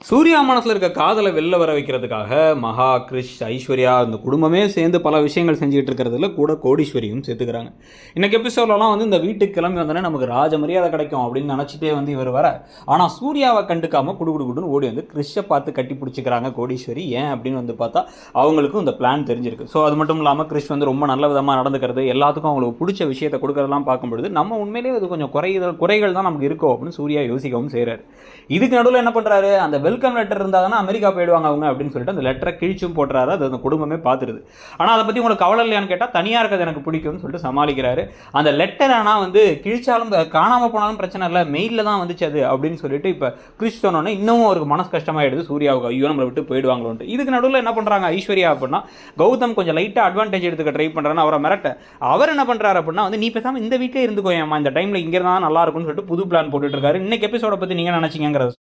சூர்யா மனசில் இருக்க காதலை வெளில வர வைக்கிறதுக்காக மகா, கிரிஷ், ஐஸ்வர்யா இந்த குடும்பமே சேர்ந்து பல விஷயங்கள் செஞ்சுட்டு இருக்கிறதுல கூட கோடீஸ்வரியும் சேர்த்துக்கிறாங்க. இன்னைக்கு எபிசோட்லலாம் இந்த வீட்டுக்கு கிளம்பி வந்தோடனே நமக்கு ராஜ மரியாதை கிடைக்கும் அப்படின்னு நினச்சிட்டே இவர் வர, ஆனால் சூர்யாவை கண்டுக்காமல் குடுன்னு ஓடி கிரிஷை பார்த்து கட்டி பிடிச்சிக்கிறாங்க கோடீஸ்வரி. ஏன் அப்படின்னு பார்த்தா அவங்களுக்கும் இந்த பிளான் தெரிஞ்சிருக்கு. ஸோ அது மட்டும் இல்லாமல் கிரிஷ் ரொம்ப நல்ல விதமாக நடந்துக்கிறது, எல்லாத்துக்கும் அவங்களுக்கு பிடிச்ச விஷயத்தை கொடுக்கறதெல்லாம் பார்க்கும்பொழுது நம்ம உண்மையிலேயே அது கொஞ்சம் குறைகள் தான் நமக்கு இருக்கோ அப்படின்னு சூர்யா யோசிக்கவும் செய்கிறார். இதுக்கு நடுவில் என்ன பண்ணுறாரு, அந்த வெல்கம் லெட்டர் இருந்தால் தானே அமெரிக்கா போயிடுவாங்க அவங்க அப்படின்னு சொல்லிட்டு அந்த லெட்டரை கிழிச்சும் போட்டுறாரு. அது அந்த குடும்பமே பார்த்துருது. ஆனால் அதை பற்றி உங்களுக்கு கவலை இல்லையான்னு கேட்டால் தனியாக இருக்கிறது எனக்கு பிடிக்கும்னு சொல்லிட்டு சமாளிக்கிறாரு. அந்த லெட்டர் ஆனால் கிழிச்சாலும் காணாமல் போனாலும் பிரச்சனை இல்லை, மெயிலில் தான் வந்துச்சு அது அப்படின்னு சொல்லிட்டு இப்போ கிறிஸ் சொன்னோன்னே இன்னமும் அவருக்கு மனசு கஷ்டமாயிடுது சூர்யாவுக்கு. ஐயோ நம்மளை விட்டு போயிடுவாங்களோன்ட்டு. இதுக்கு நடுவில் என்ன பண்ணுறாங்க ஐஸ்வர்யா அப்படின்னா, கௌதம் கொஞ்சம் லைட்டாக அட்வான்டேஜ் எடுத்துக்க ட்ரை பண்ணுறான்னு அவரை மிரட்ட, அவர் என்ன பண்ணுறாரு அப்படின்னா நீ பேசாமல் இந்த வீட்டிலே இருந்துக்கோயம்மா, இந்த டைமில் இங்கே இருந்தால் நல்லா இருக்கும்னு சொல்லிட்டு புது பிளான் போட்டுட்டு இருக்காரு. இன்னைக்கு எபிசோட பற்றி நீங்கள் நினச்சிங்கிறது